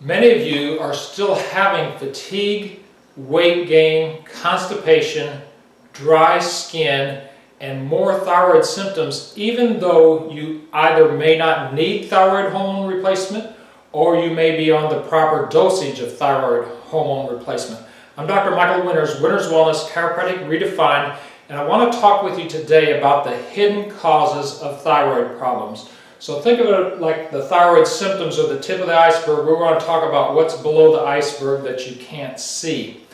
Many of you are still having fatigue, weight gain, constipation, dry skin, and more thyroid symptoms, even though you either may not need thyroid hormone replacement or you may be on the proper dosage of thyroid hormone replacement. I'm Dr. Michael Winters, Winters Wellness, Chiropractic Redefined, and I want to talk with you today about the hidden causes of thyroid problems. So think of it like the thyroid symptoms are the tip of the iceberg. We're going to talk about what's below the iceberg that you can't see.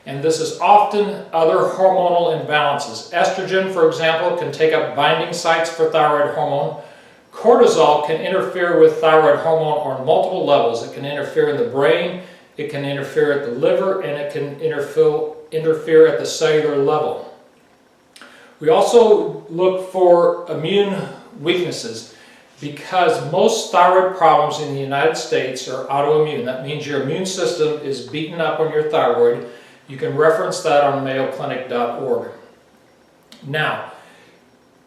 And this is often other hormonal imbalances. Estrogen, for example, can take up binding sites for thyroid hormone. Cortisol can interfere with thyroid hormone on multiple levels. It can interfere in the brain, it can interfere at the liver, and it can interfere at the cellular level. We also look for immune weaknesses because most thyroid problems in the United States are autoimmune. That means your immune system is beaten up on your thyroid. You can reference that on mayoclinic.org. Now,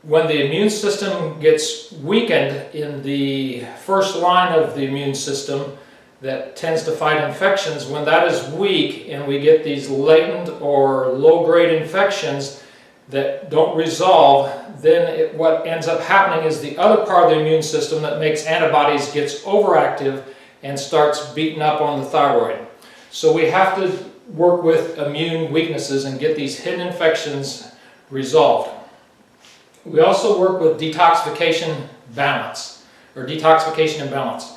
when the immune system gets weakened in the first line of the immune system that tends to fight infections, when that is weak and we get these latent or low-grade infections that don't resolve, then what ends up happening is the other part of the immune system that makes antibodies gets overactive and starts beating up on the thyroid. So we have to work with immune weaknesses and get these hidden infections resolved. We also work with detoxification balance, or detoxification imbalance.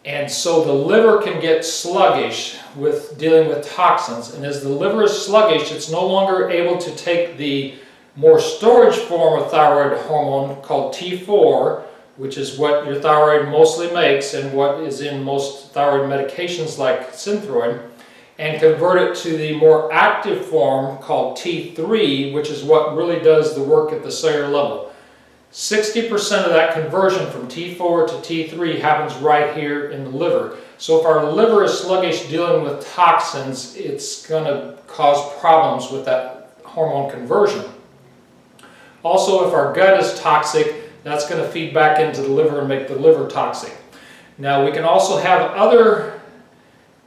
And so the liver can get sluggish with dealing with toxins. And as the liver is sluggish, it's no longer able to take the more storage form of thyroid hormone called T4, which is what your thyroid mostly makes and what is in most thyroid medications like Synthroid, and convert it to the more active form called T3, which is what really does the work at the cellular level. 60% of that conversion from T4 to T3 happens right here in the liver. So if our liver is sluggish dealing with toxins, it's going to cause problems with that hormone conversion. Also, if our gut is toxic, that's going to feed back into the liver and make the liver toxic. Now, we can also have other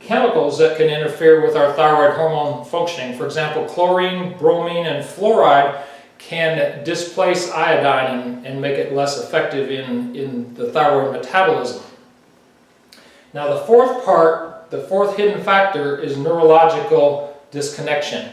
chemicals that can interfere with our thyroid hormone functioning. For example, chlorine, bromine, and fluoride can displace iodine and make it less effective in the thyroid metabolism. Now the fourth hidden factor is neurological disconnection.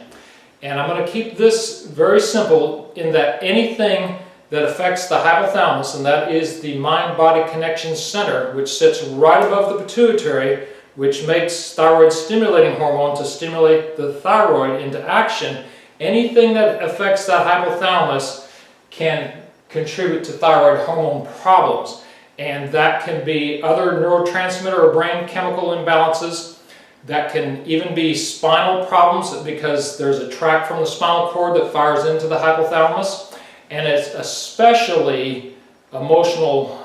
And I'm going to keep this very simple in that anything that affects the hypothalamus, and that is the mind-body connection center, which sits right above the pituitary, which makes thyroid stimulating hormone to stimulate the thyroid into action. Anything that affects that hypothalamus can contribute to thyroid hormone problems. And that can be other neurotransmitter or brain chemical imbalances. That can even be spinal problems because there's a tract from the spinal cord that fires into the hypothalamus. And it's especially emotional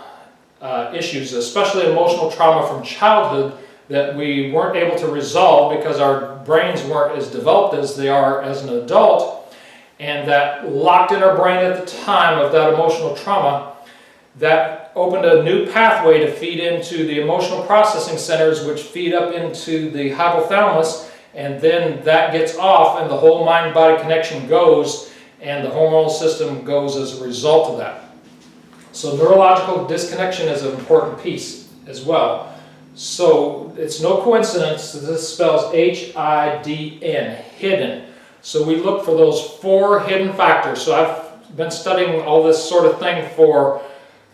issues, especially emotional trauma from childhood that we weren't able to resolve because our brains weren't as developed as they are as an adult, and that locked in our brain at the time of that emotional trauma, that opened a new pathway to feed into the emotional processing centers, which feed up into the hypothalamus, and then that gets off and the whole mind-body connection goes, and the hormonal system goes as a result of that. So neurological disconnection is an important piece as well. So it's no coincidence that this spells H-I-D-N, hidden. So we look for those four hidden factors. So I've been studying all this sort of thing for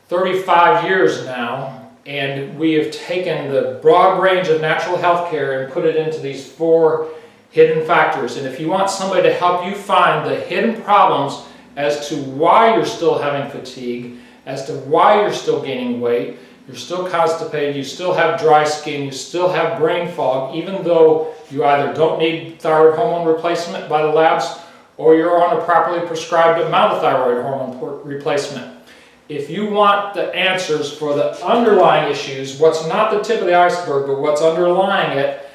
35 years now, and we have taken the broad range of natural health care and put it into these four hidden factors. And if you want somebody to help you find the hidden problems as to why you're still having fatigue, as to why you're still gaining weight, you're still constipated, you still have dry skin, you still have brain fog, even though you either don't need thyroid hormone replacement by the labs or you're on a properly prescribed amount of thyroid hormone replacement. If you want the answers for the underlying issues, what's not the tip of the iceberg, but what's underlying it,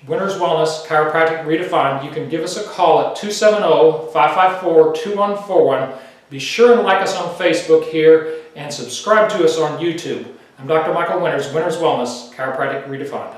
Winters Wellness, Chiropractic Redefined, you can give us a call at 270-554-2141. Be sure and like us on Facebook here and subscribe to us on YouTube. I'm Dr. Michael Winters, Winters Wellness, Chiropractic Redefined.